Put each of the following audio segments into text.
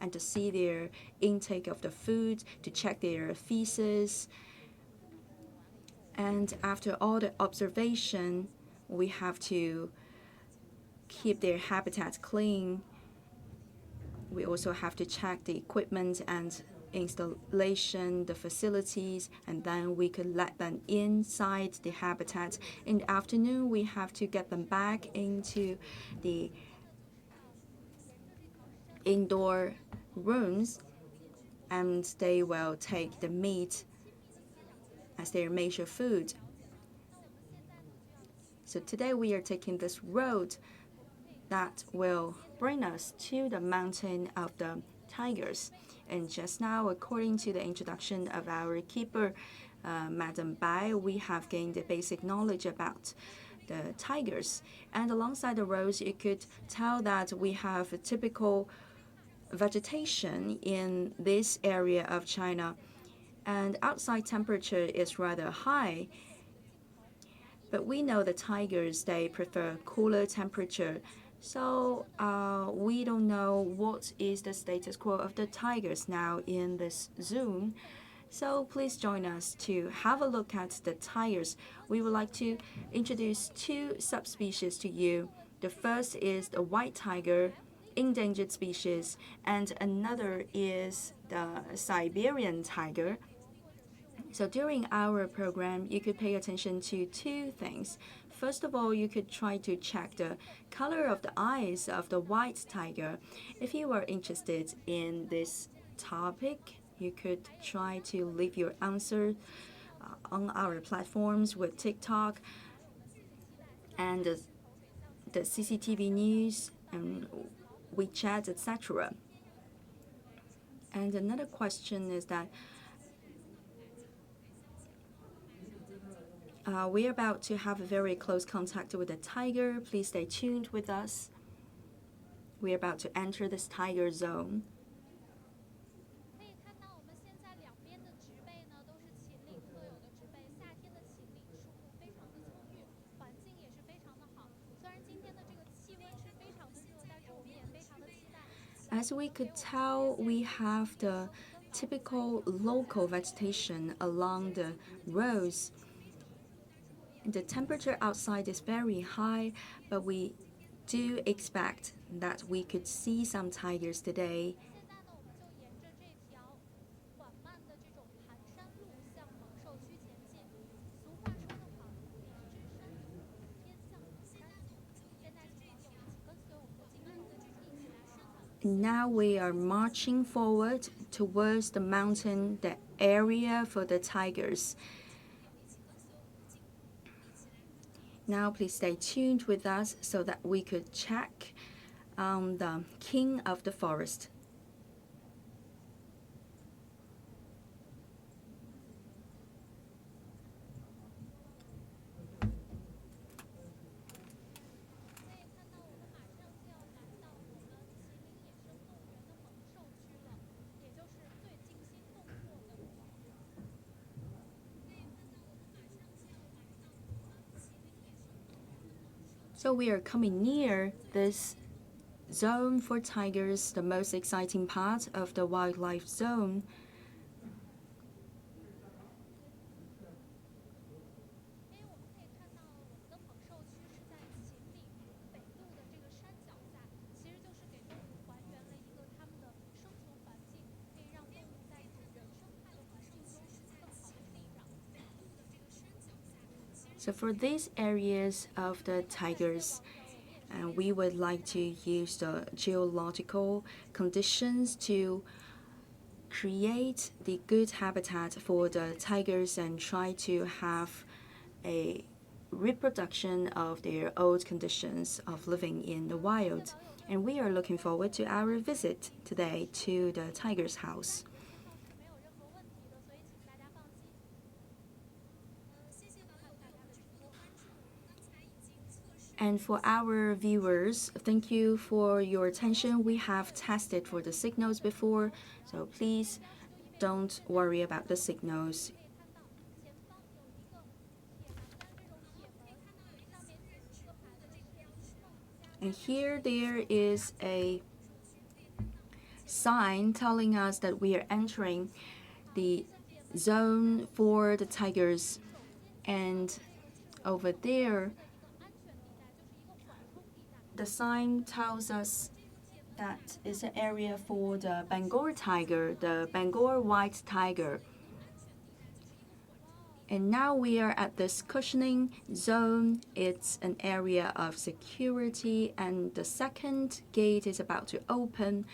and to see their intake of the food, to check their feces. And after all the observation, we have to keep their habitat clean. We also have to check the equipment and installation, the facilities, and then we could let them inside the habitat. In the afternoon, we have to get them back into the indoor rooms, and they will take the meat as their major food. So today we are taking this road that will bring us to the mountain of the tigers. And just now, according to the introduction of our keeper, Madam Bai, we have gained a basic knowledge about the tigers. And alongside the roads, you could tell that we have a typical vegetation in this area of China. And outside temperature is rather high. But we know the tigers, they prefer cooler temperature. So we don't know what is the status quo of the tigers now in this zoo. So please join us to have a look at the tigers. We would like to introduce two subspecies to you. The first is the white tiger, endangered species, and another is the Siberian tiger. So during our program, you could pay attention to two things. First of all, you could try to check the color of the eyes of the white tiger. If you are interested in this topic, you could try to leave your answer on our platforms with TikTok and the CCTV news and WeChat, etc. And another question is that we're about to have a very close contact with the tiger. Please stay tuned with us. We're about to enter this tiger zone. As we could tell, we have the typical local vegetation along the roads. The temperature outside is very high, but we do expect that we could see some tigers today. Now we are marching forward towards the mountain, the area for the tigers. Now please stay tuned with us so that we could check the king of the forest. So we are coming near this zone for tigers, the most exciting part of the wildlife zone. So for these areas of the tigers, we would like to use the geological conditions to create the good habitat for the tigers and try to have a reproduction of their old conditions of living in the wild. And we are looking forward to our visit today to the tiger's house. And for our viewers, thank you for your attention. We have tested for the signals before, so please don't worry about the signals. And here there is a sign telling us that we are entering the zone for the tigers. And over there, the sign tells us that it's an area for the Bengal tiger, the Bengal white tiger. And now we are at this cushioning zone. It's an area of security, and the second gate is about to open.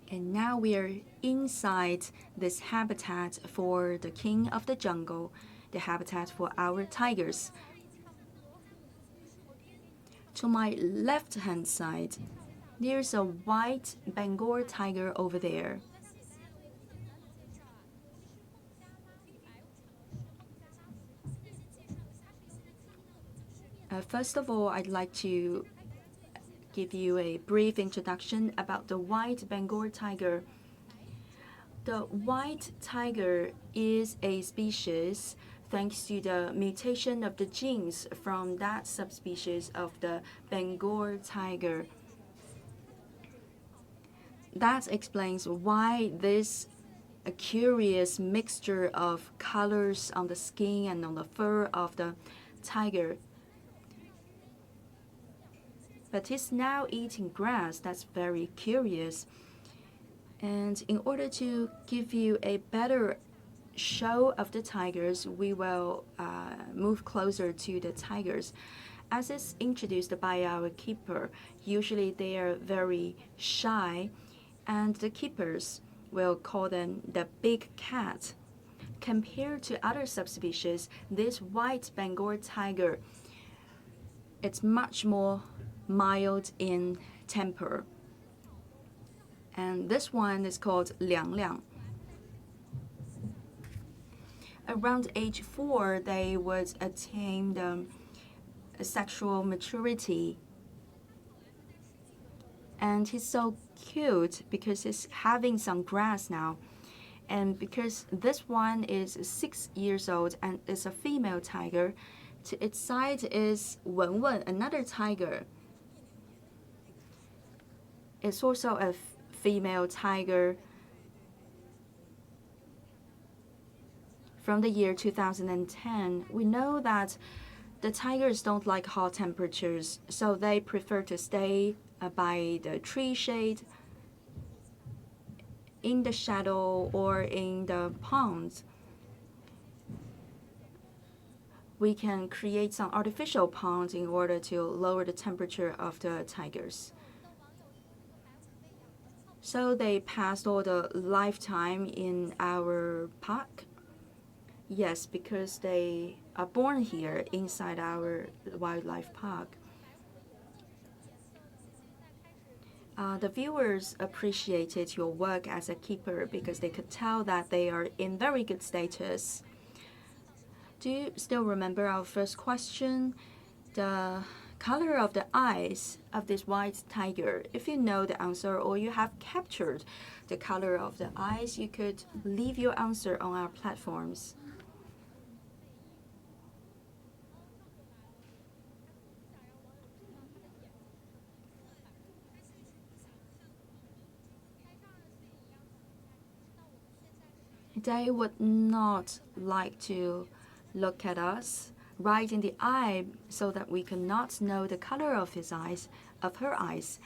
And now we are inside this habitat for the king of the jungle, the habitat for our tigers. To my left-hand side, there's a white Bengal tiger over there. First of all, I'd like to give you a brief introduction about the white Bengal tiger. The white tiger is a species thanks to the mutation of the genes from that subspecies of the Bengal tiger. That explains why this a curious mixture of colors on the skin and on the fur of the tiger. But he's now eating grass. That's very curious. And in order to give you a better show of the tigers, we will move closer to the tigers. As is introduced by our keeper, usually they are very shy, and the keepers will call them the big cat. Compared to other subspecies, this white Bengal tiger, it's much more mild in temper. And this one is called Liang Liang. Around age 4, they would attain the sexual maturity. And he's so cute because he's having some grass now. And because this one is 6 years old and is a female tiger, to its side is Wen Wen, another tiger. It's also a female tiger from the year 2010. We know that the tigers don't like hot temperatures, so they prefer to stay by the tree shade, in the shadow, or in the ponds. We can create some artificial ponds in order to lower the temperature of the tigers. So they passed all the lifetime in our park. Yes, because they are born here inside our wildlife park. The viewers appreciated your work as a keeper because they could tell that they are in very good status. Do you still remember our first question? The color of the eyes of this white tiger. If you know the answer or you have captured the color of the eyes, you could leave your answer on our platforms. They would not like to look at us right in the eye so that we cannot know the color of his eyes, of her eyes.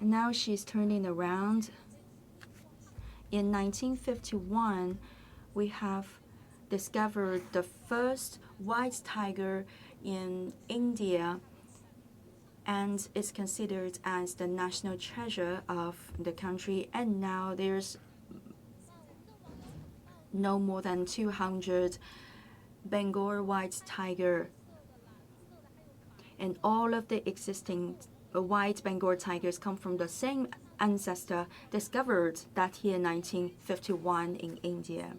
Now she's turning around. In 1951, we have discovered the first white tiger in India, and is considered as the national treasure of the country. And now there's no more than 200 Bengal white tiger. And all of the existing white Bengal tigers come from the same ancestor discovered that year 1951 in India.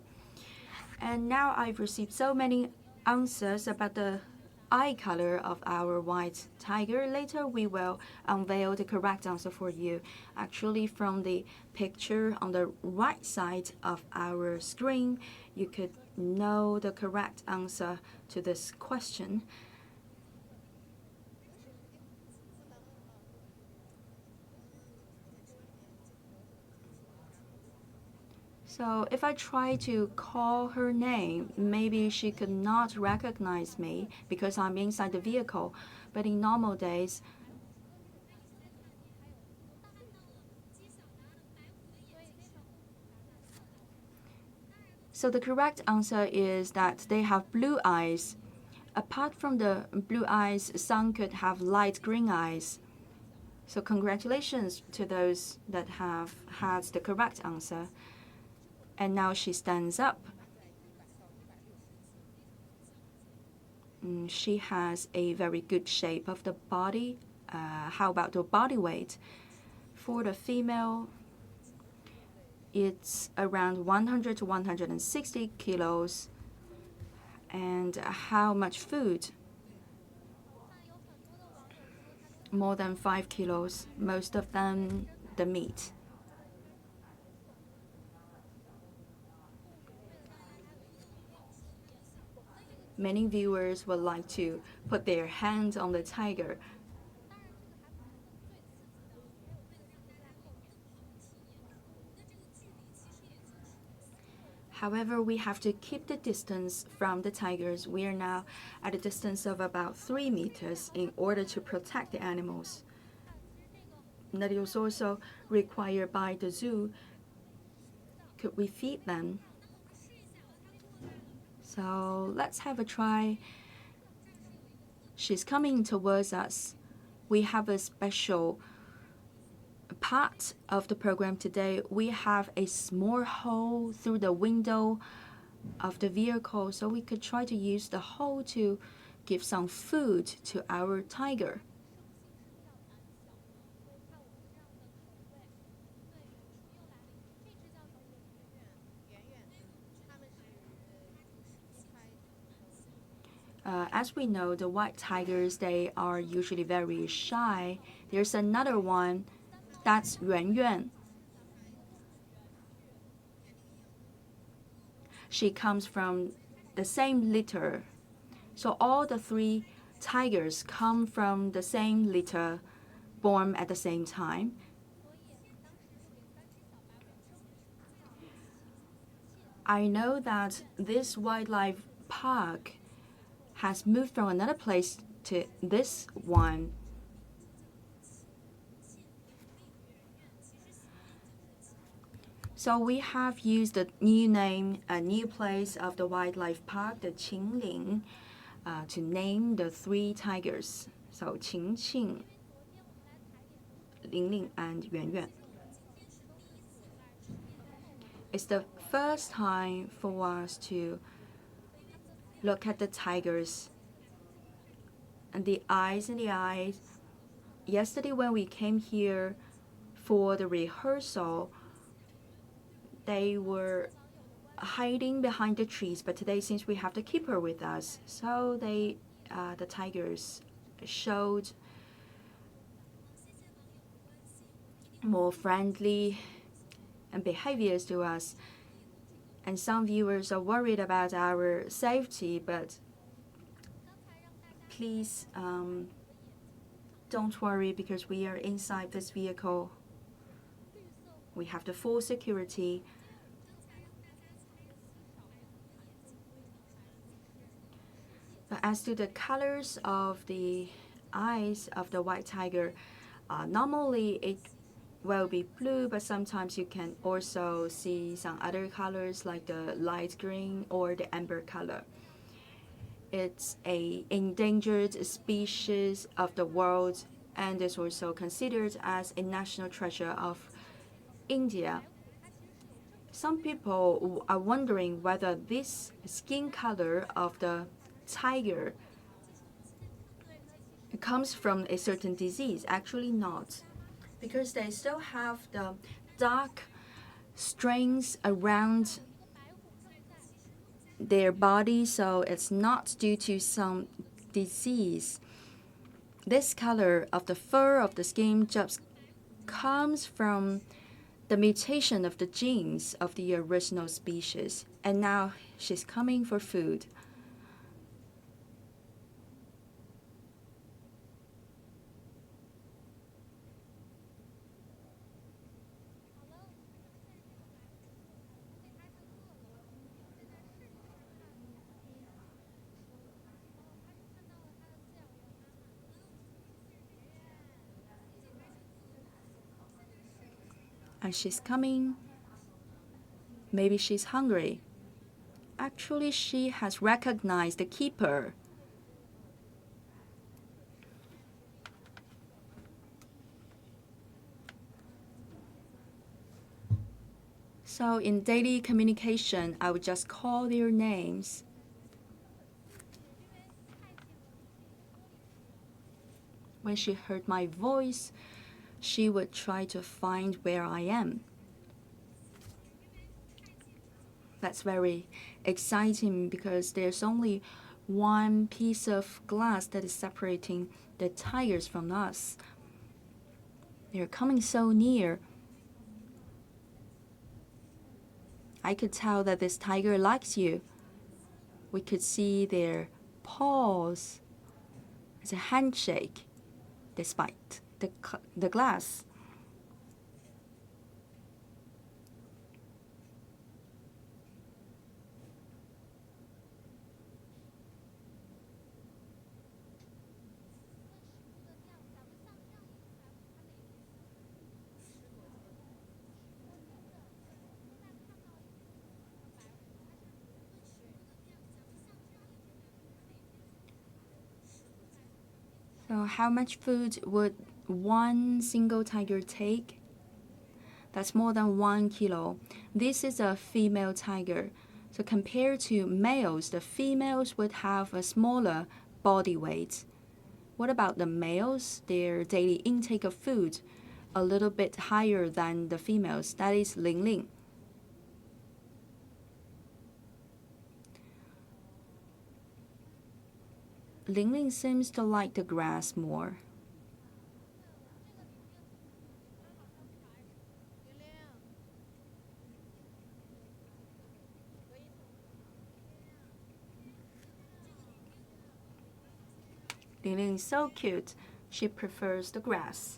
And now I've received so many answers about the eye color of our white tiger. Later we will unveil the correct answer for you. Actually, from the picture on the right side of our screen, you could know the correct answer to this question. So if I try to call her name, maybe she could not recognize me because I'm inside the vehicle. But in normal days, so the correct answer is that they have blue eyes. Apart from the blue eyes, some could have light green eyes. So congratulations to those that have had the correct answer. And now she stands up. She has a very good shape of the body. How about the body weight? For the female, it's around 100 to 160 kilos. And how much food? More than 5 kilos, most of them the meat. Many viewers would like to put their hands on the tiger. However, we have to keep the distance from the tigers. We are now at a distance of about 3 meters in order to protect the animals. That is also required by the zoo. Could we feed them? So let's have a try. She's coming towards us. We have a special part of the program today. We have a small hole through the window of the vehicle, so we could try to use the hole to give some food to our tiger. As we know, the white tigers, they are usually very shy. There's another one, that's Yuan Yuan. She comes from the same litter. So all the 3 tigers come from the same litter, born at the same time. I know that this wildlife park has moved from another place to this one. So we have used the new name, a new place of the wildlife park, the Qinling, to name the 3 tigers. So Qinqing, Lingling, and Yuan Yuan. It's the first time for us to look at the tigers and the eyes in the eyes. Yesterday when we came here for the rehearsal, they were hiding behind the trees, but today since we have the keeper with us, so the tigers showed more friendly and behaviors to us. And some viewers are worried about our safety, but please don't worry, because we are inside this vehicle. We have the full security. But as to the colors of the eyes of the white tiger, normally it will be blue, but sometimes you can also see some other colors like the light green or the amber color. It's an endangered species of the world and is also considered as a national treasure of India. Some people are wondering whether this skin color of the tiger comes from a certain disease. Actually not, because they still have the dark strings around their body, so it's not due to some disease. This color of the fur of the skin just comes from the mutation of the genes of the original species, and now she's coming for food. And she's coming. Maybe she's hungry. Actually, she has recognized the keeper. So in daily communication, I would just call their names. When she heard my voice, she would try to find where I am. That's very exciting because there's only one piece of glass that is separating the tigers from us. They're coming so near. I could tell that this tiger likes you. We could see their paws. It's a handshake despite the glass. So how much food would one single tiger take? That's more than 1 kilo. This is a female tiger. So compared to males, the females would have a smaller body weight. What about the males? Their daily intake of food a little bit higher than the females. That is Lingling. Lingling seems to like the grass more. Lingling is so cute. She prefers the grass.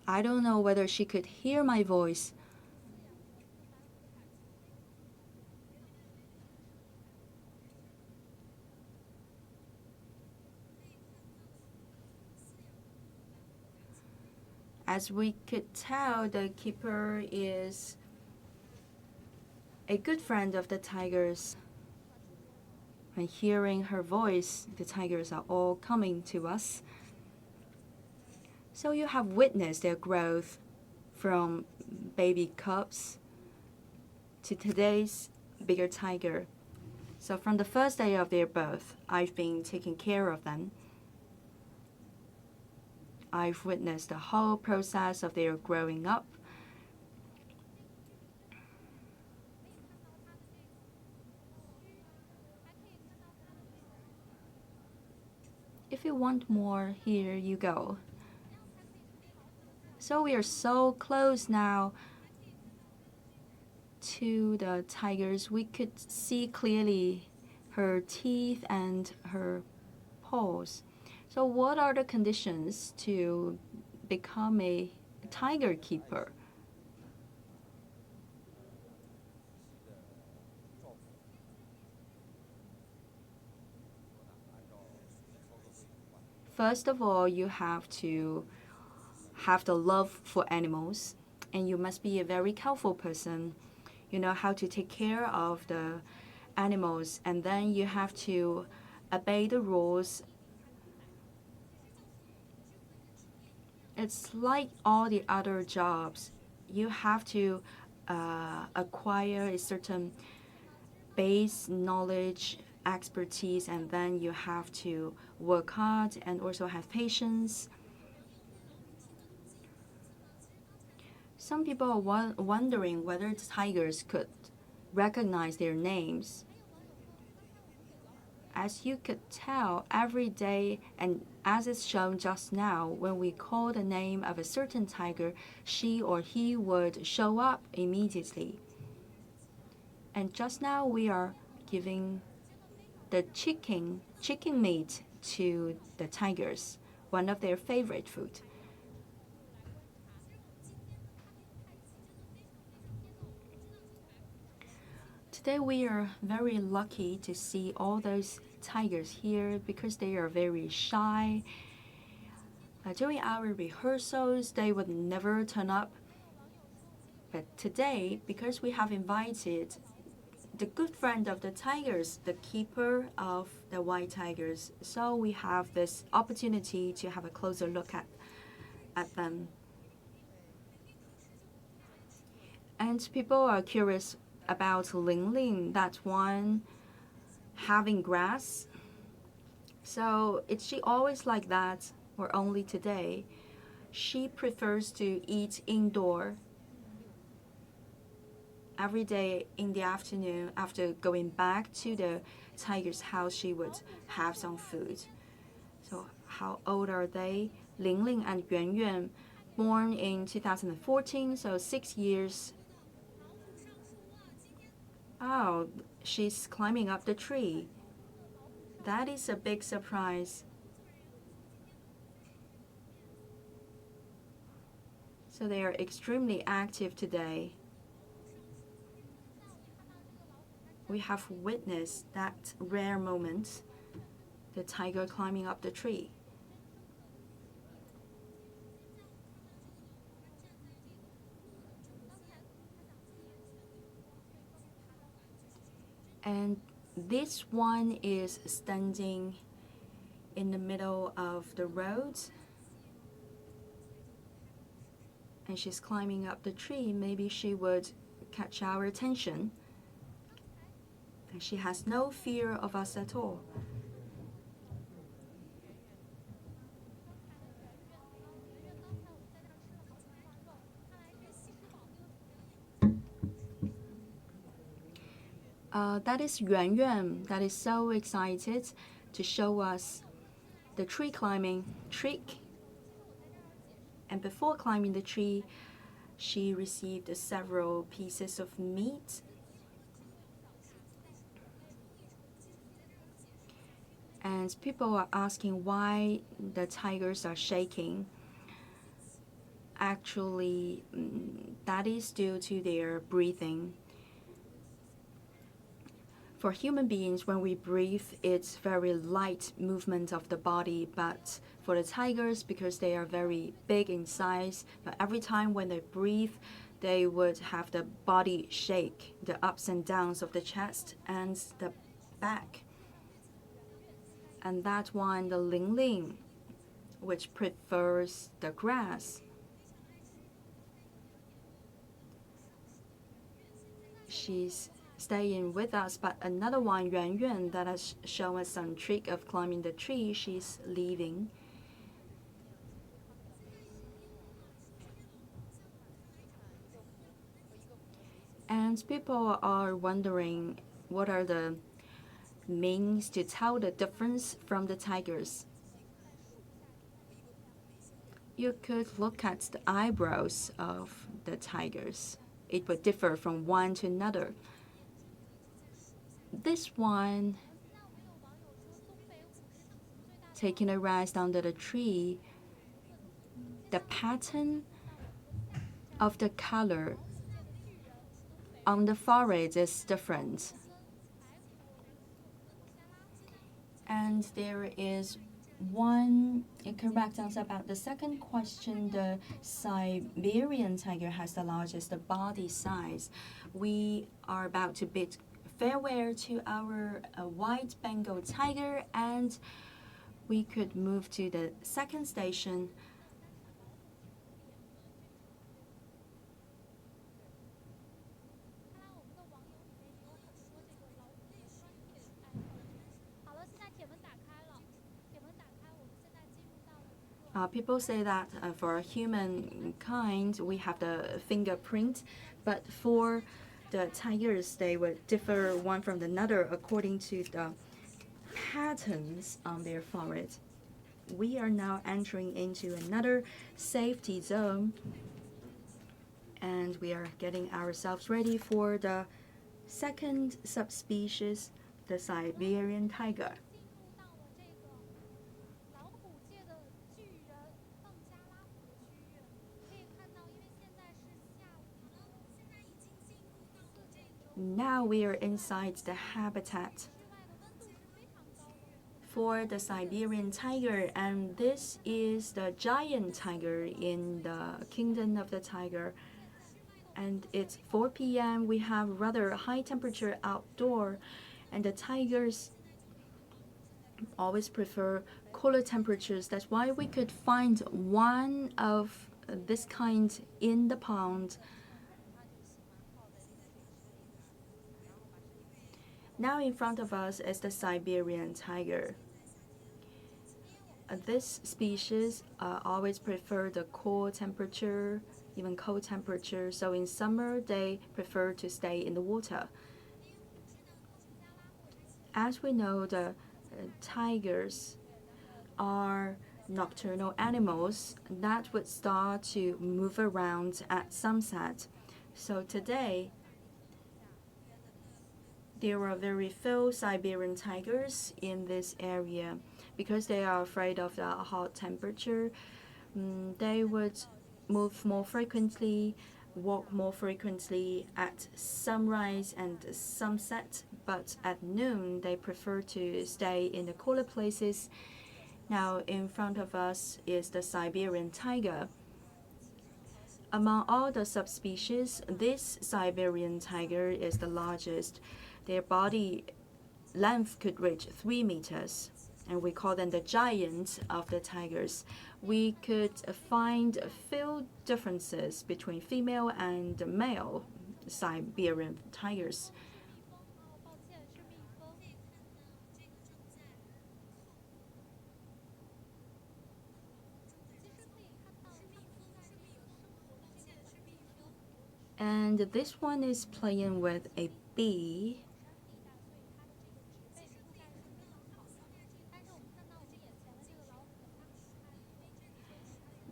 I don't know whether she could hear my voice. As we could tell, the keeper is a good friend of the tigers. When hearing her voice, the tigers are all coming to us. So you have witnessed their growth from baby cubs to today's bigger tiger. So from the first day of their birth, I've been taking care of them. I've witnessed the whole process of their growing up. If you want more, here you go. So we are so close now to the tigers. We could see clearly her teeth and her paws. So what are the conditions to become a tiger keeper? First of all, you have to have the love for animals, and you must be a very careful person. You know how to take care of the animals, and then you have to obey the rules. It's like all the other jobs. You have to acquire a certain base knowledge, expertise, and then you have to work hard and also have patience. Some people are wondering whether tigers could recognize their names. As you could tell, every day, and as is shown just now, when we call the name of a certain tiger, she or he would show up immediately. And just now we are giving the chicken meat to the tigers, one of their favorite food. Today we are very lucky to see all those tigers here because they are very shy. During our rehearsals, they would never turn up. But today, because we have invited the good friend of the tigers, the keeper of the white tigers, so we have this opportunity to have a closer look at them. And people are curious about Ling Ling, that one having grass. So is she always like that or only today? She prefers to eat indoor. Every day in the afternoon, after going back to the tiger's house, she would have some food. So how old are they? Ling Ling and Yuan Yuan, born in 2014, so 6 years. Oh, she's climbing up the tree. That is a big surprise. So they are extremely active today. We have witnessed that rare moment, the tiger climbing up the tree. And this one is standing in the middle of the road. And she's climbing up the tree. Maybe she would catch our attention. And she has no fear of us at all. That is Yuan Yuan, that is so excited to show us the tree climbing trick. And before climbing the tree, she received several pieces of meat. And people are asking why the tigers are shaking. Actually, that is due to their breathing. For human beings, when we breathe, it's very light movement of the body, but for the tigers, because they are very big in size, but every time when they breathe, they would have the body shake, the ups and downs of the chest and the back. And that one, the Ling Ling, which prefers the grass. She's staying with us, but another one, Yuan Yuan, that has shown us some trick of climbing the tree, she's leaving. And people are wondering what are the means to tell the difference from the tigers. You could look at the eyebrows of the tigers. It would differ from one to another. This one, taking a rest under the tree, the pattern of the color on the forehead is different. And there is one correct answer about the second question. The Siberian tiger has the largest body size. We are about to bid farewell to our white Bengal tiger, and we could move to the second station. People say that for humankind, we have the fingerprint, but for the tigers, they would differ one from another according to the patterns on their forehead. We are now entering into another safety zone, and we are getting ourselves ready for the second subspecies, the Siberian tiger. Now we are inside the habitat for the Siberian tiger, and this is the giant tiger in the kingdom of the tiger. And it's 4 p.m. We have rather high temperature outdoor, and the tigers always prefer cooler temperatures. That's why we could find one of this kind in the pond. Now in front of us is the Siberian tiger. This species always prefer the cool temperature, even cold temperature. So in summer, they prefer to stay in the water. As we know, the tigers are nocturnal animals that would start to move around at sunset. So today, there are very few Siberian tigers in this area because they are afraid of the hot temperature. They would move more frequently, walk more frequently at sunrise and sunset, but at noon they prefer to stay in the cooler places. Now in front of us is the Siberian tiger. Among all the subspecies, this Siberian tiger is the largest. Their body length could reach 3 meters, and we call them the giants of the tigers. We could find a few differences between female and male Siberian tigers. And this one is playing with a bee.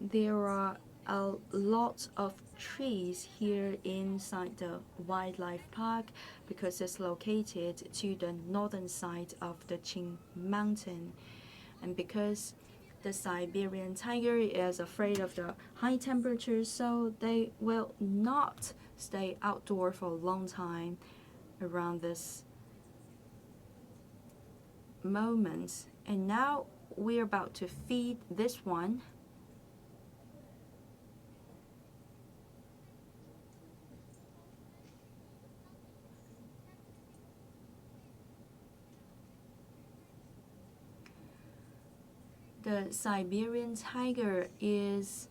There are a lot of trees here inside the wildlife park because it's located to the northern side of the Qing mountain. And because the Siberian tiger is afraid of the high temperatures, so they will not stay outdoor for a long time around this moment. And now we're about to feed this one. The Siberian tiger is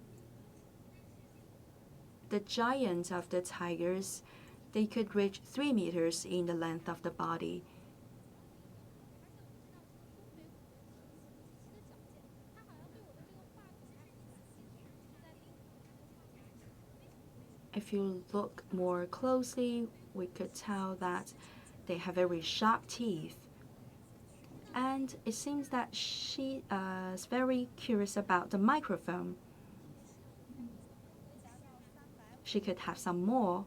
the giant of the tigers. They could reach 3 meters in the length of the body. If you look more closely, we could tell that they have very sharp teeth. And it seems that she is very curious about the microphone. She could have some more.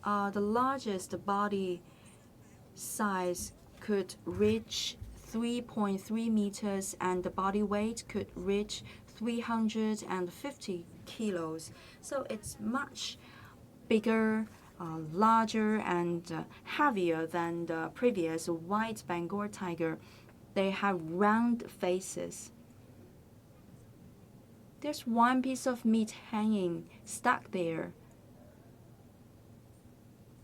The largest body size could reach 3.3 meters, and the body weight could reach 350 kilos. So it's much bigger, larger, and heavier than the previous white Bengal tiger. They have round faces. There's one piece of meat hanging, stuck there.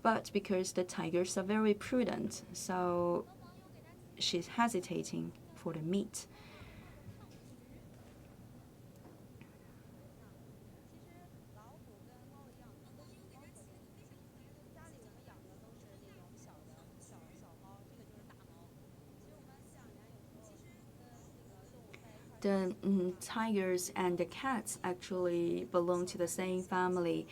But because the tigers are very prudent, so she's hesitating for the meat. The tigers and the cats actually belong to the same family.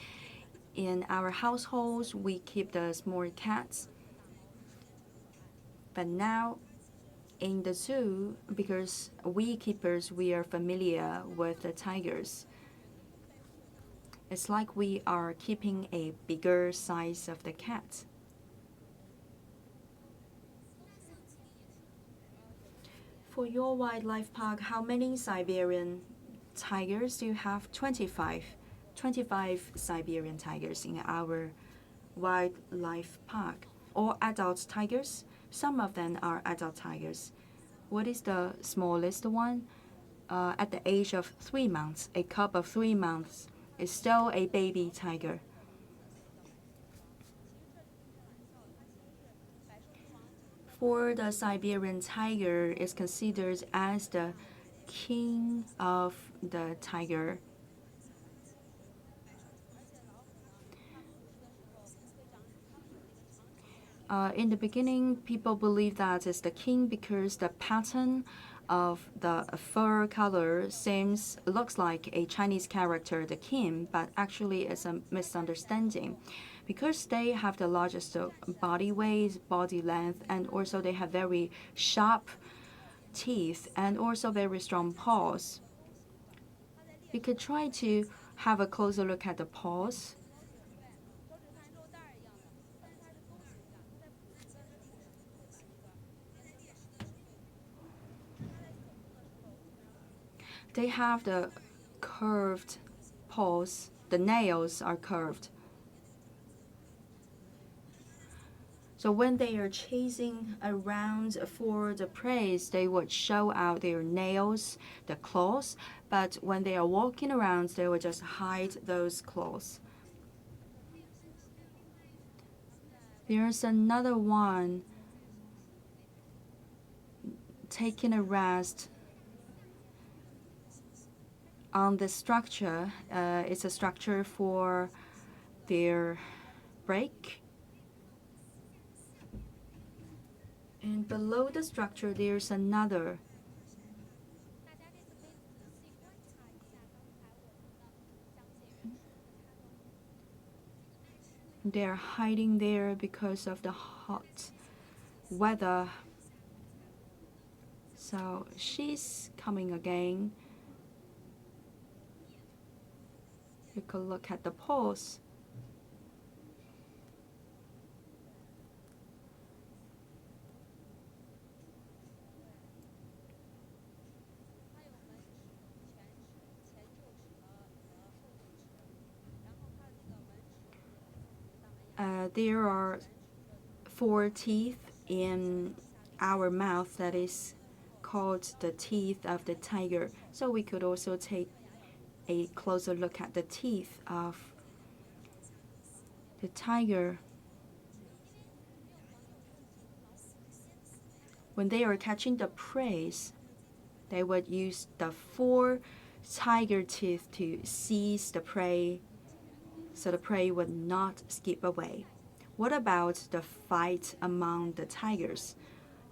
In our households, we keep the small cats. But now, in the zoo, because we keepers, we are familiar with the tigers. It's like we are keeping a bigger size of the cat. For your wildlife park, how many Siberian tigers do you have? 25. 25 Siberian tigers in our wildlife park. All adult tigers? Some of them are adult tigers. What is the smallest one? At the age of 3 months, a cub of 3 months is still a baby tiger. For the Siberian tiger is considered as the king of the tiger. In the beginning, people believe that it's the king because the pattern of the fur color looks like a Chinese character, the king, but actually it's a misunderstanding. Because they have the largest body weight, body length, and also they have very sharp teeth and also very strong paws. You could try to have a closer look at the paws. They have the curved paws. The nails are curved. So when they are chasing around for the prey, they would show out their nails, the claws. But when they are walking around, they would just hide those claws. There's another one taking a rest on the structure. It's a structure for their break. And below the structure, there's another. They're hiding there because of the hot weather. So she's coming again. You could look at the paws. There are 4 teeth in our mouth that is called the teeth of the tiger. So we could also take a closer look at the teeth of the tiger. When they are catching the prey, they would use the 4 tiger teeth to seize the prey, so the prey would not skip away. What about the fight among the tigers?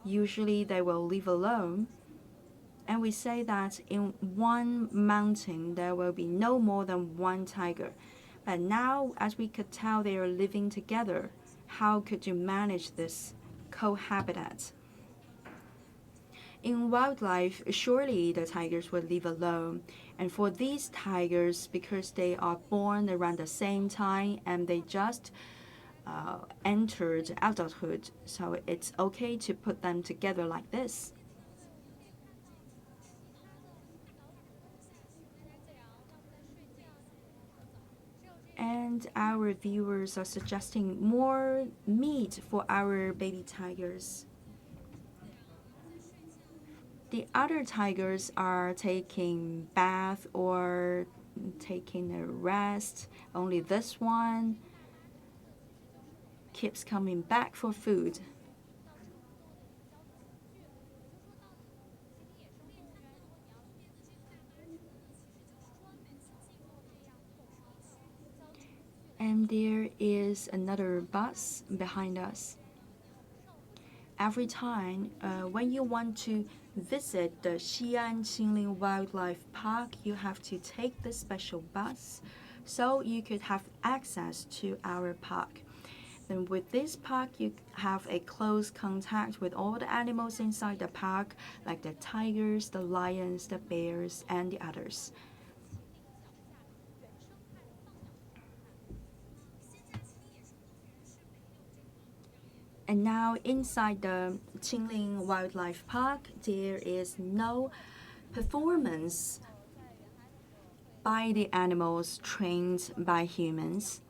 Usually they will live alone, and we say that in one mountain there will be no more than 1 tiger. But now, as we could tell, they are living together. How could you manage this cohabitat? In wildlife, surely the tigers would live alone. And for these tigers, because they are born around the same time and they just entered adulthood, so it's okay to put them together like this. And our viewers are suggesting more meat for our baby tigers. The other tigers are taking bath or taking a rest. Only this one keeps coming back for food. And there is another bus behind us. Every time when you want to visit the Xi'an Qinling Wildlife Park, you have to take this special bus so you could have access to our park. Then with this park, you have a close contact with all the animals inside the park, like the tigers, the lions, the bears, and the others. And now inside the Qinling Wildlife Park, there is no performance by the animals trained by humans.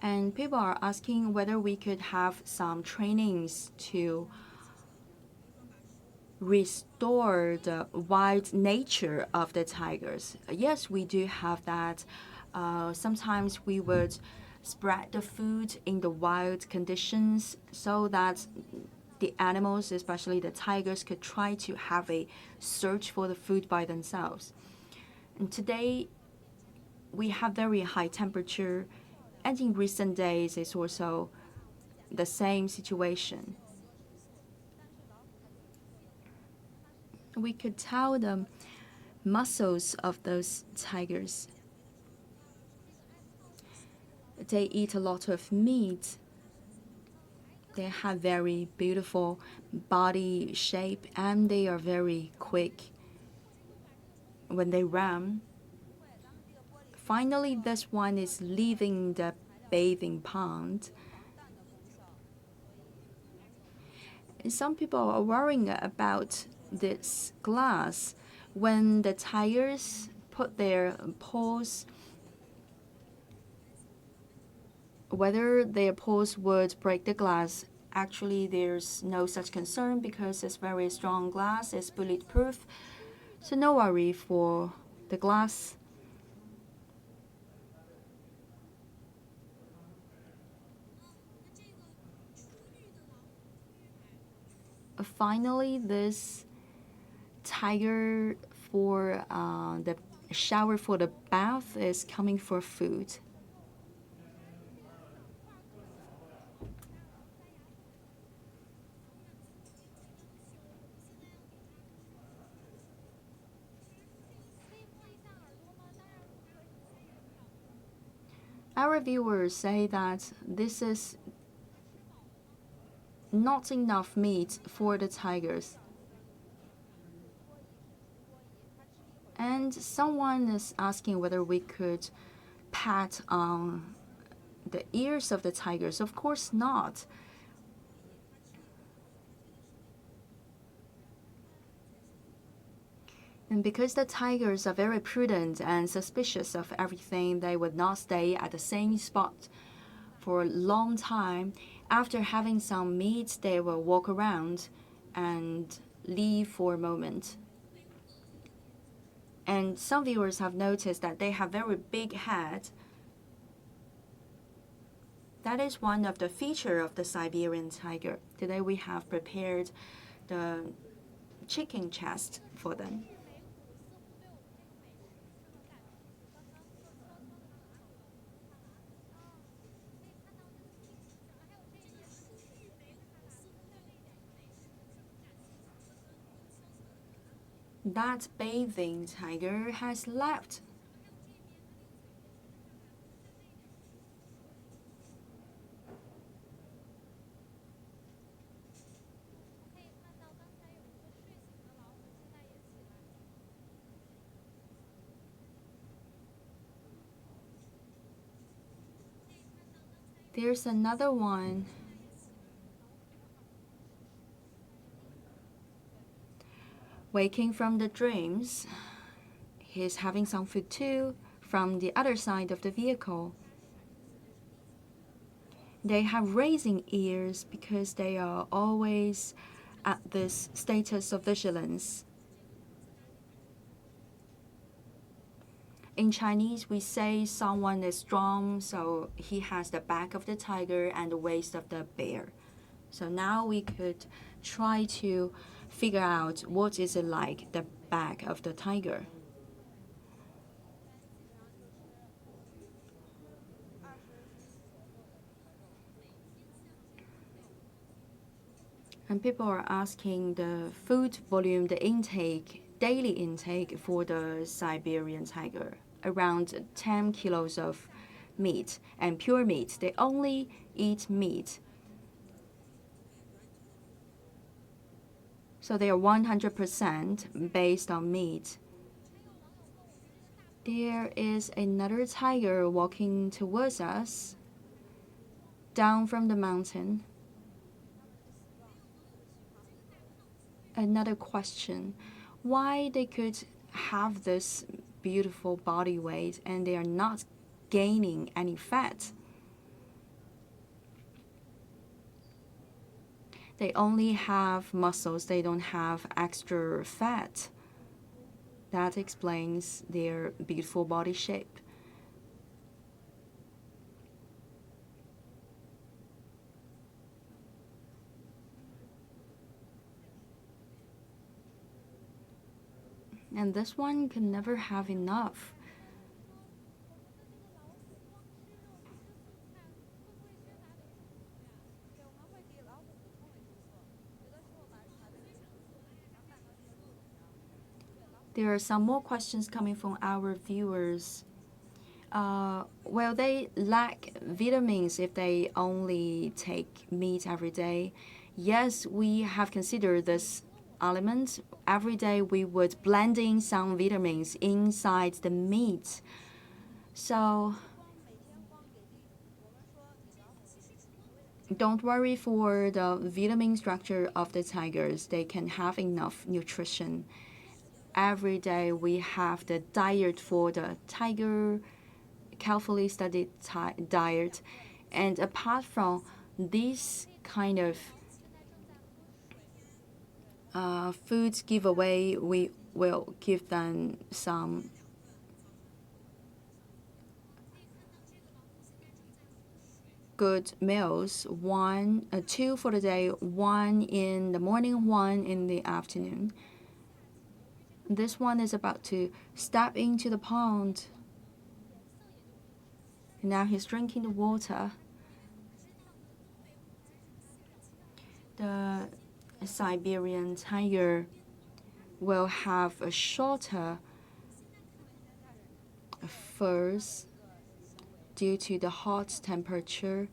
And people are asking whether we could have some trainings to restore the wild nature of the tigers. Yes, we do have that. Sometimes we would spread the food in the wild conditions so that the animals, especially the tigers, could try to have a search for the food by themselves. And today, we have very high temperature, and in recent days, it's also the same situation. We could tell the muscles of those tigers. They eat a lot of meat. They have very beautiful body shape, and they are very quick when they run. Finally, this one is leaving the bathing pond. And some people are worrying about this glass. When the tigers put their paws, whether their paws would break the glass. Actually, there's no such concern because it's very strong glass, it's bulletproof, so no worry for the glass. Finally, this tiger for the shower for the bath is coming for food. Our viewers say that this is not enough meat for the tigers. And someone is asking whether we could pat on the ears of the tigers. Of course not. And because the tigers are very prudent and suspicious of everything, they would not stay at the same spot for a long time. After having some meat, they will walk around and leave for a moment. And some viewers have noticed that they have very big head. That is one of the features of the Siberian tiger. Today we have prepared the chicken chest for them. That bathing tiger has left. There's another one. Waking from the dreams, he's having some food too from the other side of the vehicle. They have raising ears because they are always at this status of vigilance. In Chinese, we say someone is strong, so he has the back of the tiger and the waist of the bear. So now we could try to figure out what is it like, the back of the tiger. And people are asking the food volume, the intake daily intake for the Siberian tiger, around 10 kilos of meat and pure meat. They only eat meat. So they are 100% based on meat. There is another tiger walking towards us down from the mountain. Another question, why they could have this beautiful body weight and they are not gaining any fat? They only have muscles, they don't have extra fat. That explains their beautiful body shape. And this one can never have enough. There are some more questions coming from our viewers. Will they lack vitamins if they only take meat every day? Yes, we have considered this element. Every day we would blend in some vitamins inside the meat. So don't worry for the vitamin structure of the tigers. They can have enough nutrition. Every day we have the diet for the tiger, carefully studied diet. And apart from this kind of foods giveaway, we will give them some good meals, two for the day, one in the morning, one in the afternoon. This one is about to step into the pond. Now he's drinking the water. The Siberian tiger will have a shorter furs due to the hot temperature.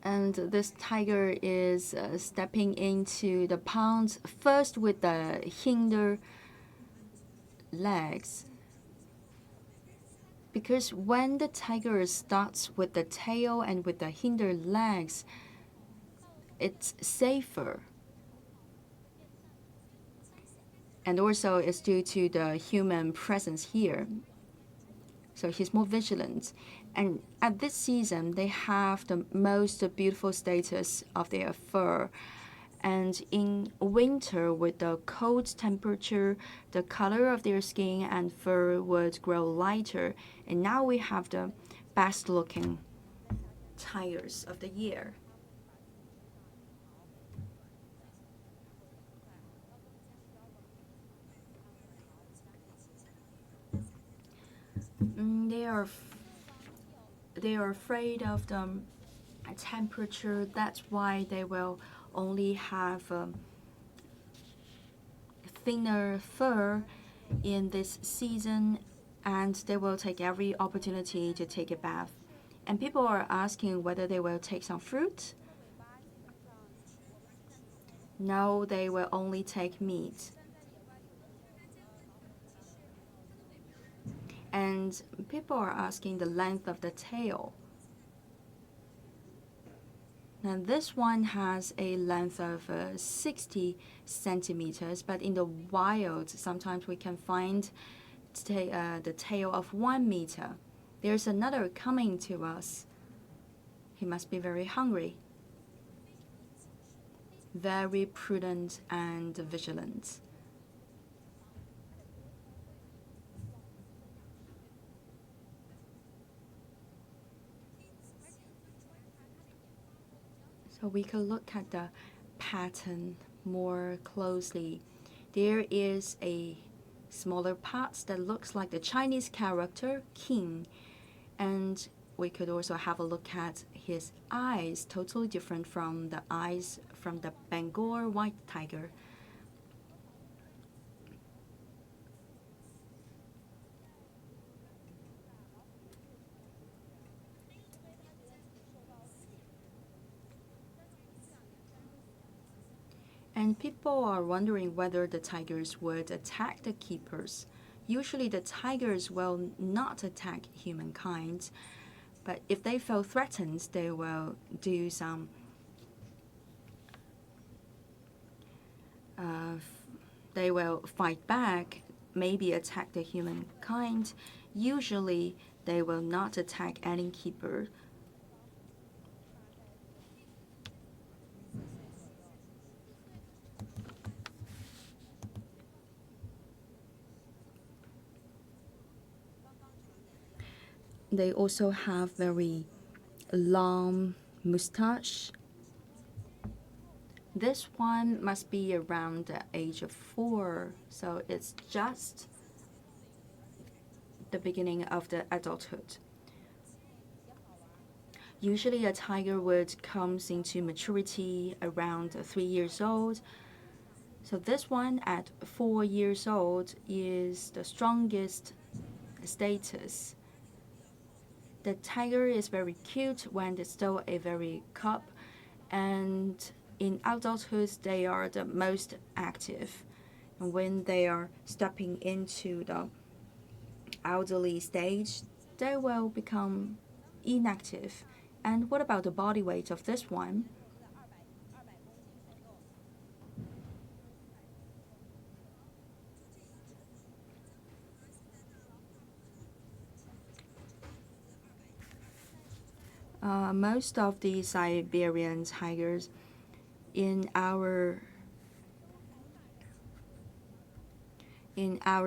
And this tiger is stepping into the pond first with the hinder legs. Because when the tiger starts with the tail and with the hinder legs, it's safer. And also it's due to the human presence here. So he's more vigilant. And at this season, they have the most beautiful status of their fur. And in winter, with the cold temperature, the color of their skin and fur would grow lighter. And now we have the best looking tigers of the year. They are afraid of the temperature. That's why they will only have thinner fur in this season, and they will take every opportunity to take a bath. And people are asking whether they will take some fruit. No, they will only take meat. And people are asking the length of the tail. Now this one has a length of 60 centimeters, but in the wild, sometimes we can find the tail of 1 meter. There's another coming to us. He must be very hungry. Very prudent and vigilant. So we could look at the pattern more closely. There is a smaller part that looks like the Chinese character Qing, and we could also have a look at his eyes totally different from the eyes from the Bengal white tiger. And people are wondering whether the tigers would attack the keepers. Usually the tigers will not attack humankind, but if they feel threatened, they will do some they will fight back, maybe attack the humankind. Usually they will not attack any keeper. They also have very long mustache. This one must be around the age of 4, so it's just the beginning of the adulthood. Usually a tiger would comes into maturity around 3 years old. So this one at 4 years old is the strongest status. The tiger is very cute when it's still a very cub, and in adulthood they are the most active. And when they are stepping into the elderly stage, they will become inactive. And what about the body weight of this one? Most of the Siberian tigers in our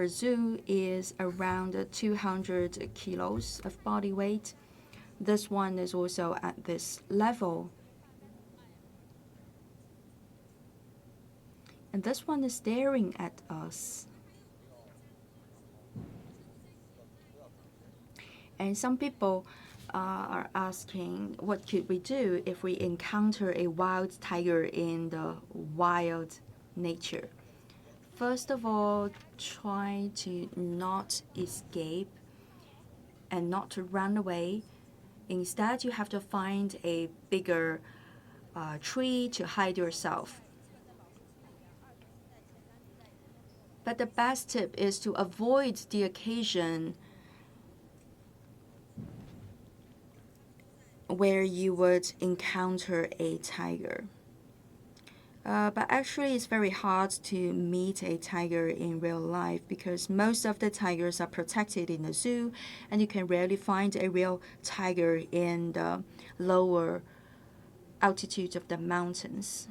zoo is around 200 kilos of body weight. This one is also at this level. And this one is staring at us. And some people are asking, what could we do if we encounter a wild tiger in the wild nature? First of all, try to not escape and not to run away. Instead, you have to find a bigger tree to hide yourself. But the best tip is to avoid the occasion where you would encounter a tiger. But actually, it's very hard to meet a tiger in real life because most of the tigers are protected in the zoo, and you can rarely find a real tiger in the lower altitudes of the mountains.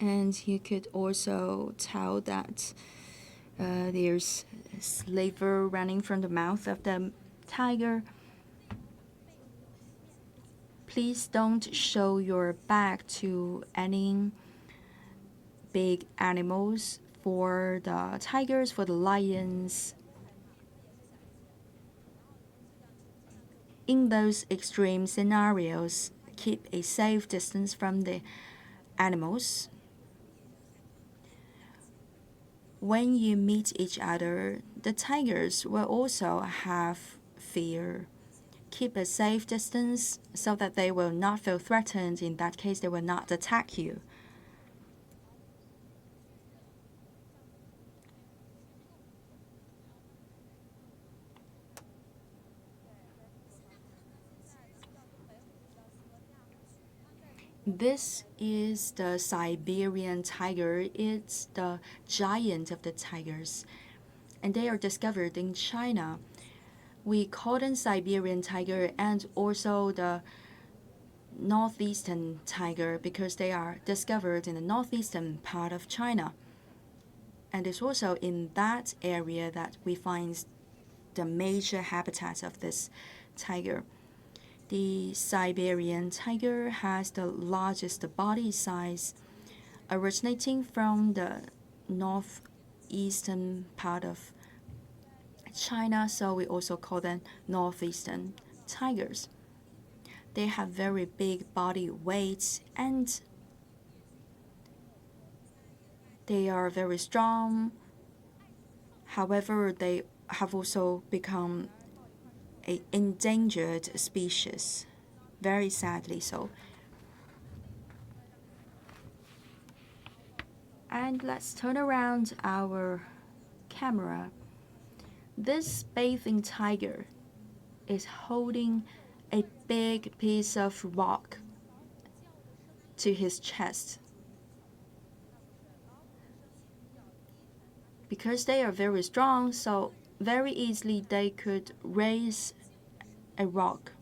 And you could also tell that there's saliva running from the mouth of the tiger. Please don't show your back to any big animals. For the tigers, for the lions. In those extreme scenarios, keep a safe distance from the animals. When you meet each other, the tigers will also have fear. Keep a safe distance so that they will not feel threatened. In that case, they will not attack you. This is the Siberian tiger. It's the giant of the tigers, and they are discovered in China. We call them Siberian tiger and also the northeastern tiger because they are discovered in the northeastern part of China. And it's also in that area that we find the major habitat of this tiger. The Siberian tiger has the largest body size, originating from the northeastern part of China, so we also call them northeastern tigers. They have very big body weights and they are very strong. However, they have also become an endangered species, very sadly so. And let's turn around our camera. This bathing tiger is holding a big piece of rock to his chest. Because they are very strong, so very easily they could raise a rock.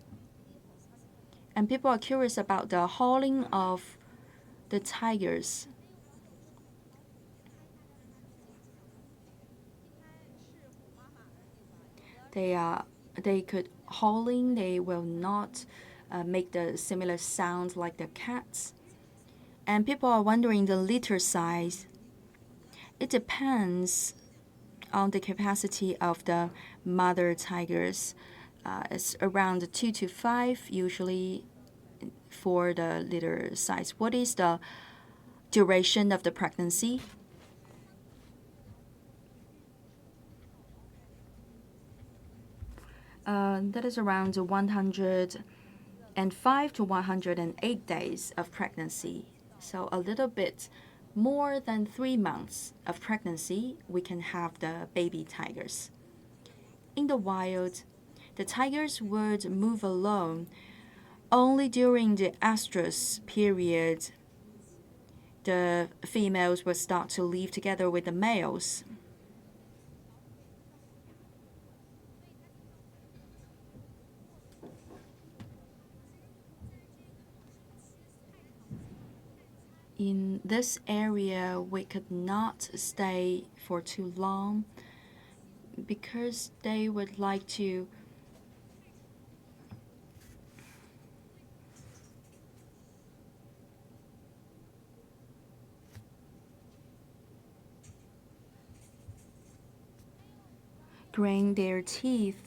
And people are curious about the hauling of the tigers. They could hauling, they will not make the similar sound like the cats. And people are wondering the litter size. It depends on the capacity of the mother tigers. It's around 2 to 5 usually for the litter size. What is the duration of the pregnancy? That is around 105 to 108 days of pregnancy. So a little bit more than 3 months of pregnancy, we can have the baby tigers. In the wild, the tigers would move alone. Only during the estrus period, the females would start to live together with the males. In this area, we could not stay for too long because they would like to grind their teeth.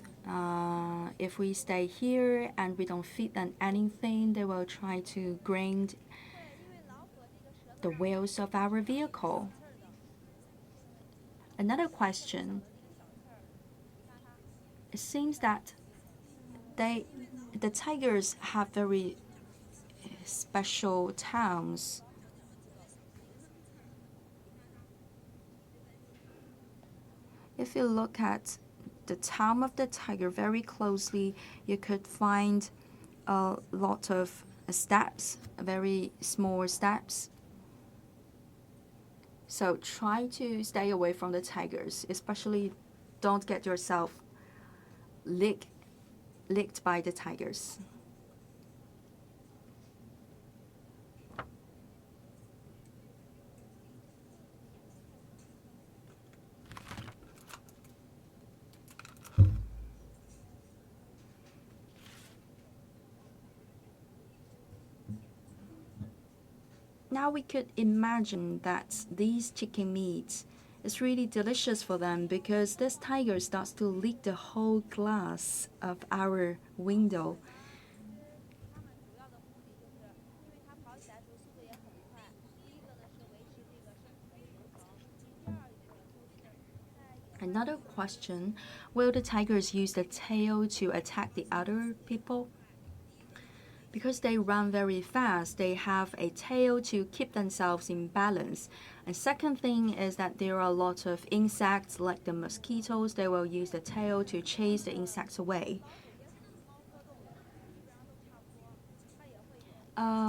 If we stay here and we don't feed them anything, they will try to grind the wheels of our vehicle. Another question. It seems that the tigers have very special towns. If you look at the town of the tiger very closely, you could find a lot of steps, very small steps. So try to stay away from the tigers, especially don't get yourself licked by the tigers. Now we could imagine that these chicken meats is really delicious for them because this tiger starts to lick the whole glass of our window. Another question, will the tigers use the tail to attack the other people? Because they run very fast, they have a tail to keep themselves in balance. And second thing is that there are a lot of insects like the mosquitoes. They will use the tail to chase the insects away.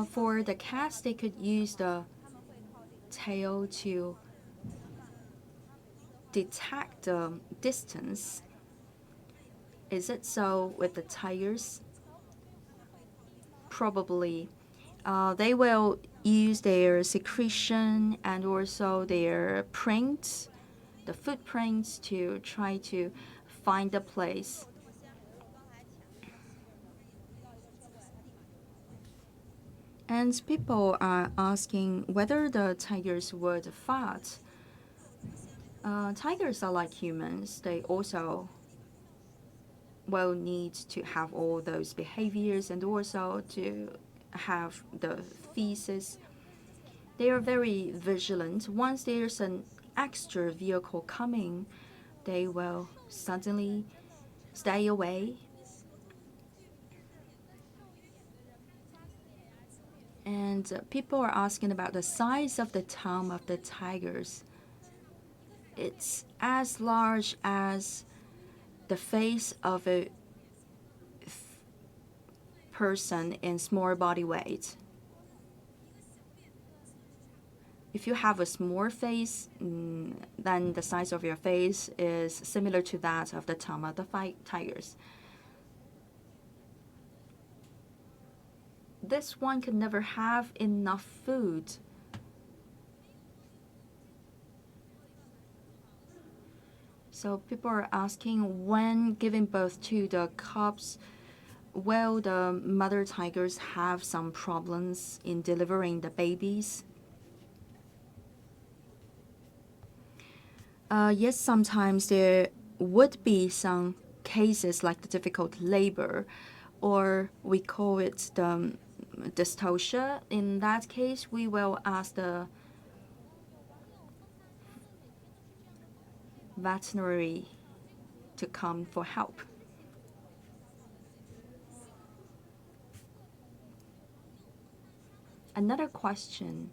For the cats, they could use the tail to detect the distance. Is it so with the tigers? Probably. They will use their secretion and also their prints, the footprints, to try to find the place. And people are asking whether the tigers would fight Tigers are like humans. They also will need to have all those behaviors and also to have the feces. They are very vigilant. Once there's an extra vehicle coming, they will suddenly stay away. And people are asking about the size of the tongue of the tigers. It's as large as the face of a person in small body weight. If you have a small face, then the size of your face is similar to that of the tongue of the tigers. This one could never have enough food. So people are asking, when giving birth to the cubs, will the mother tigers have some problems in delivering the babies? Yes, sometimes there would be some cases like the difficult labor, or we call it the dystocia. In that case, we will ask the veterinary to come for help. Another question.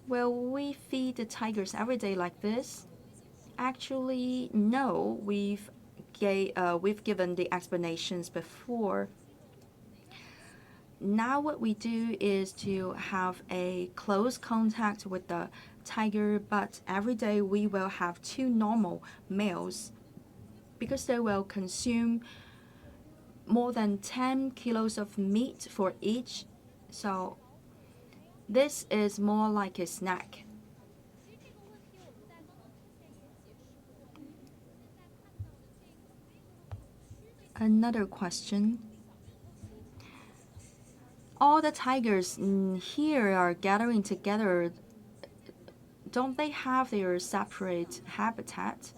Will we feed the tigers every day like this? Actually, no. We've given the explanations before. Now what we do is to have a close contact with the tiger, but every day we will have 2 normal males because they will consume more than 10 kilos of meat for each. So this is more like a snack. Another question. All the tigers here are gathering together. Don't they have their separate habitat?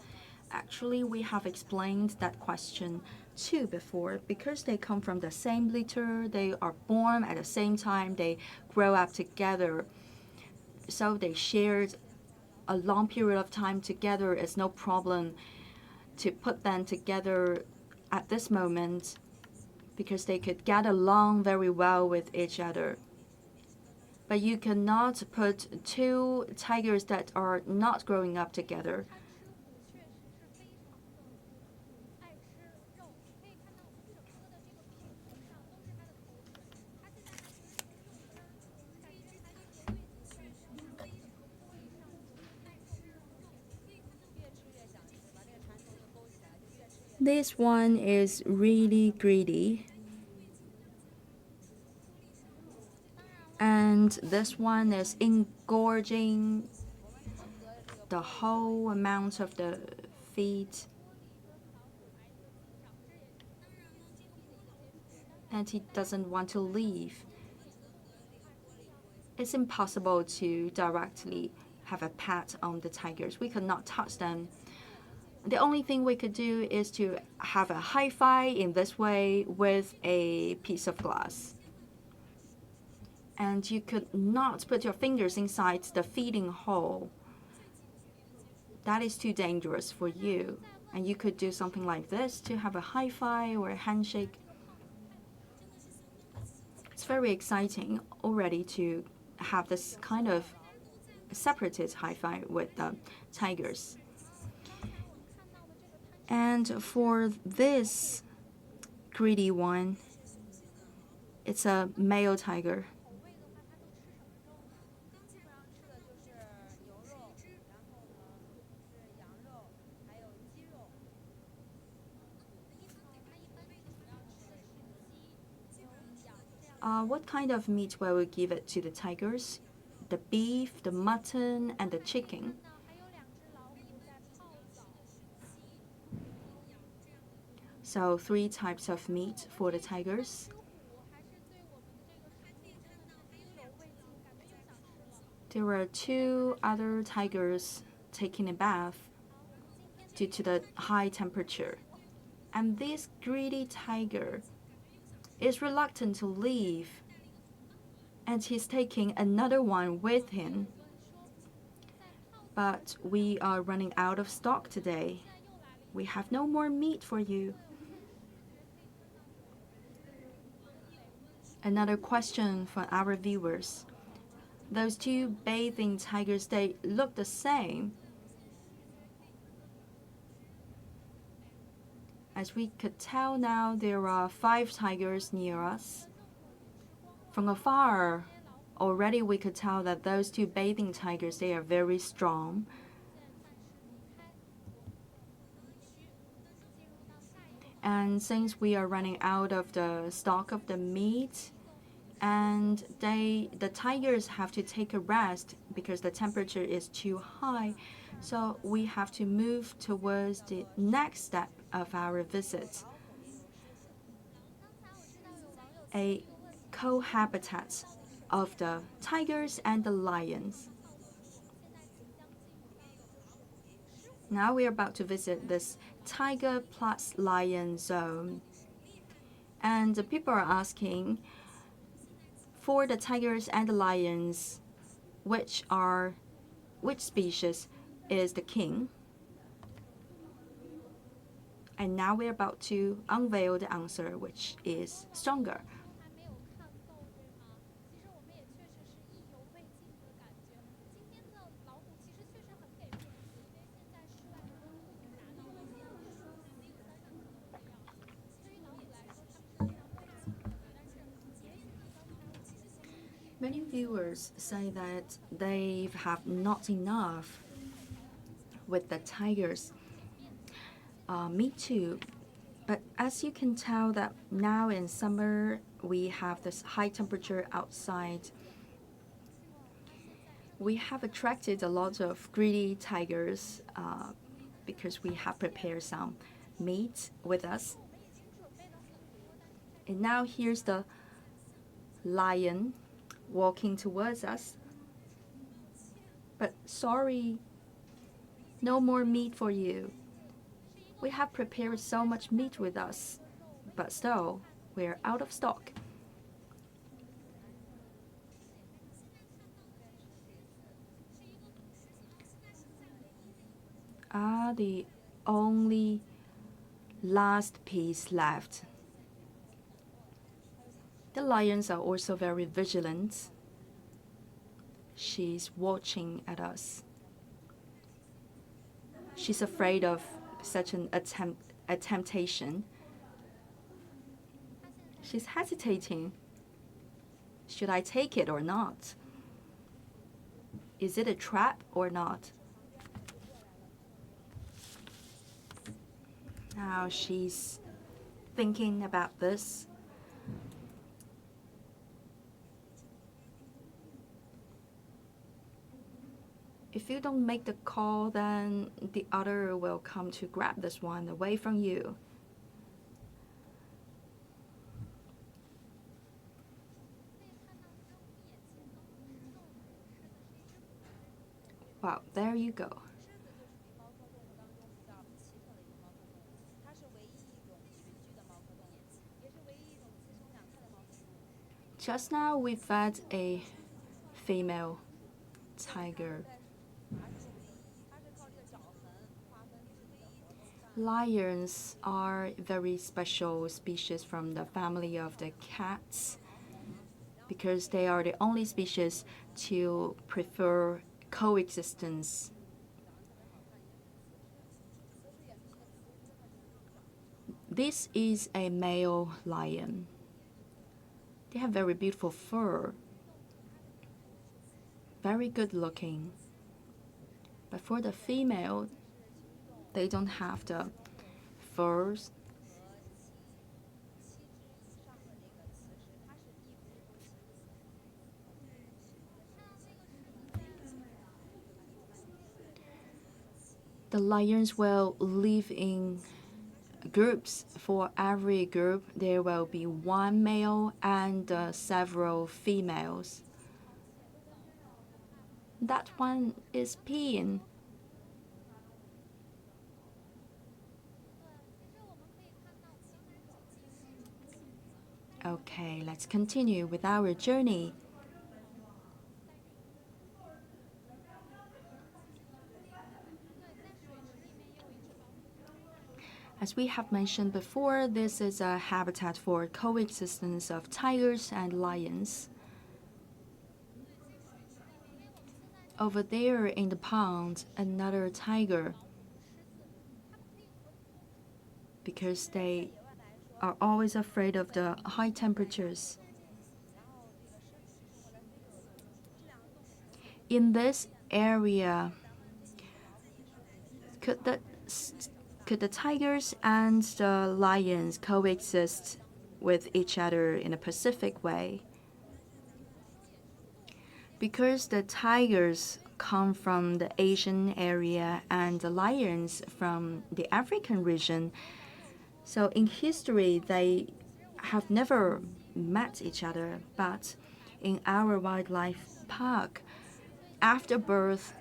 Actually, we have explained that question too before. Because they come from the same litter, they are born at the same time, they grow up together. So they shared a long period of time together. It's no problem to put them together at this moment because they could get along very well with each other. But you cannot put 2 tigers that are not growing up together. This one is really greedy. And this one is engorging the whole amount of the feed. And he doesn't want to leave. It's impossible to directly have a pet on the tigers. We cannot touch them. The only thing we could do is to have a high five in this way with a piece of glass. And you could not put your fingers inside the feeding hole. That is too dangerous for you. And you could do something like this to have a high five or a handshake. It's very exciting already to have this kind of separated high five with the tigers. And for this greedy one, it's a male tiger. What kind of meat will we give it to the tigers? The beef, the mutton, and the chicken. So 3 types of meat for the tigers. There were 2 other tigers taking a bath due to the high temperature. And this greedy tiger is reluctant to leave, and he's taking another one with him. But we are running out of stock today. We have no more meat for you. Another question from our viewers. Those two bathing tigers, they look the same. As we could tell now, there are 5 tigers near us. From afar, already we could tell that those two bathing tigers, they are very strong. And since we are running out of the stock of the meat, and the tigers have to take a rest because the temperature is too high, so we have to move towards the next step of our visit, a cohabitat of the tigers and the lions. Now we are about to visit this tiger plus lion zone, and the people are asking, for the tigers and the lions, which species is the king? And now we're about to unveil the answer, which is stronger. Many viewers say that they have not enough with the tigers. Me too. But as you can tell that now in summer, we have this high temperature outside. We have attracted a lot of greedy tigers because we have prepared some meat with us. And now here's the lion walking towards us. But sorry, no more meat for you. We have prepared so much meat with us, but still, we're out of stock. The only last piece left. The lions are also very vigilant. She's watching at us. She's afraid of such a temptation. She's hesitating. Should I take it or not? Is it a trap or not? Now she's thinking about this. If you don't make the call, then the other will come to grab this one away from you. Wow, there you go. Just now we fed a female tiger. Lions are very special species from the family of the cats because they are the only species to prefer coexistence. This is a male lion. They have very beautiful fur, very good looking. But for the female, they don't have the furs. The lions will live in groups. For every group, there will be one male and several females. That one is peeing. Okay, let's continue with our journey. As we have mentioned before, this is a habitat for coexistence of tigers and lions. Over there in the pond, another tiger, because they are always afraid of the high temperatures. In this area, could the tigers and the lions coexist with each other in a pacific way? Because the tigers come from the Asian area and the lions from the African region, so in history they have never met each other. But in our wildlife park, after birth,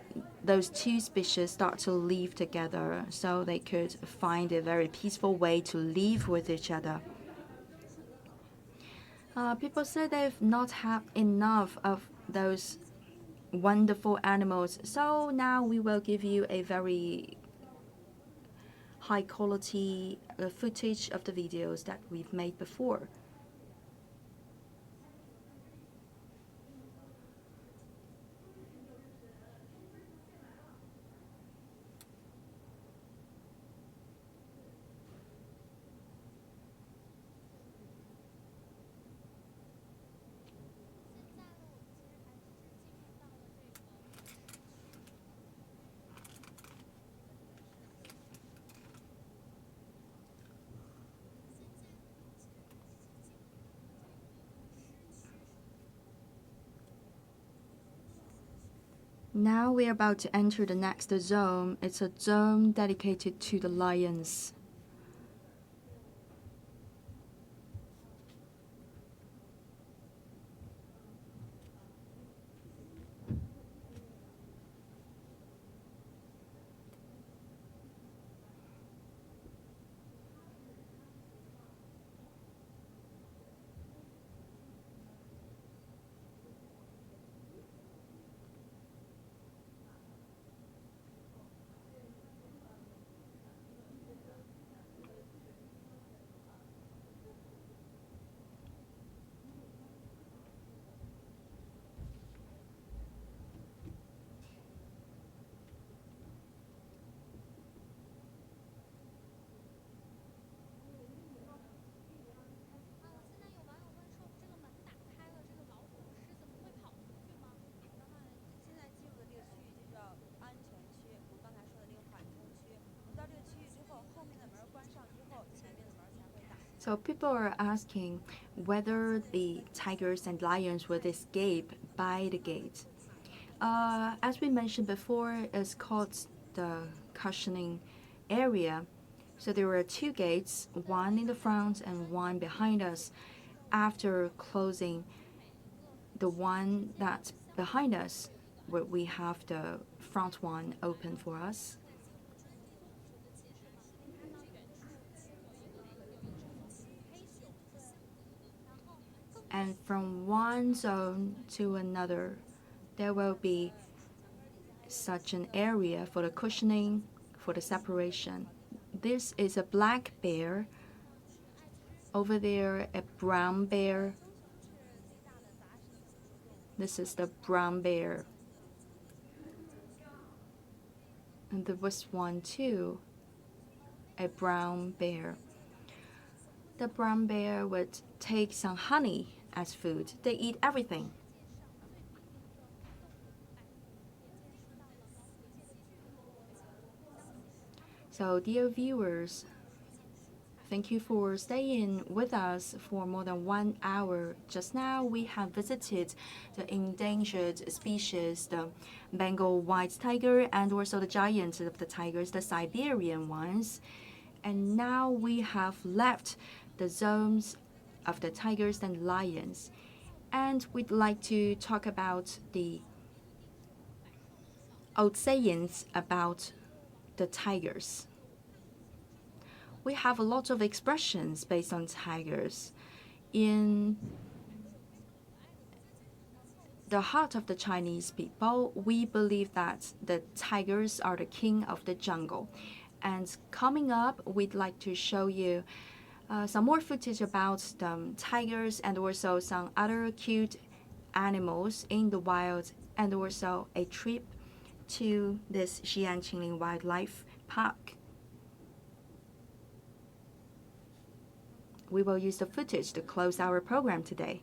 those two species start to live together so they could find a very peaceful way to live with each other. People say they've not had enough of those wonderful animals, so now we will give you a very high quality footage of the videos that we've made before. Now we're about to enter the next zone. It's a zone dedicated to the lions. So people are asking whether the tigers and lions would escape by the gate. As we mentioned before, it's called the cushioning area. So there are two gates, one in the front and one behind us. After closing the one that's behind us, where we have the front one open for us. And from one zone to another, there will be such an area for the cushioning, for the separation. This is a black bear. Over there, a brown bear. This is the brown bear. And there was one too, a brown bear. The brown bear would take some honey as food. They eat everything. So, dear viewers, thank you for staying with us for more than 1 hour. Just now, we have visited the endangered species, the Bengal white tiger, and also the giants of the tigers, the Siberian ones. And now we have left the zones of the tigers and lions. And we'd like to talk about the old sayings about the tigers. We have a lot of expressions based on tigers. In the heart of the Chinese people, we believe that the tigers are the king of the jungle. And coming up, we'd like to show you some more footage about the tigers and also some other cute animals in the wild, and also a trip to this Xi'an Qinling Wildlife Park. We will use the footage to close our program today.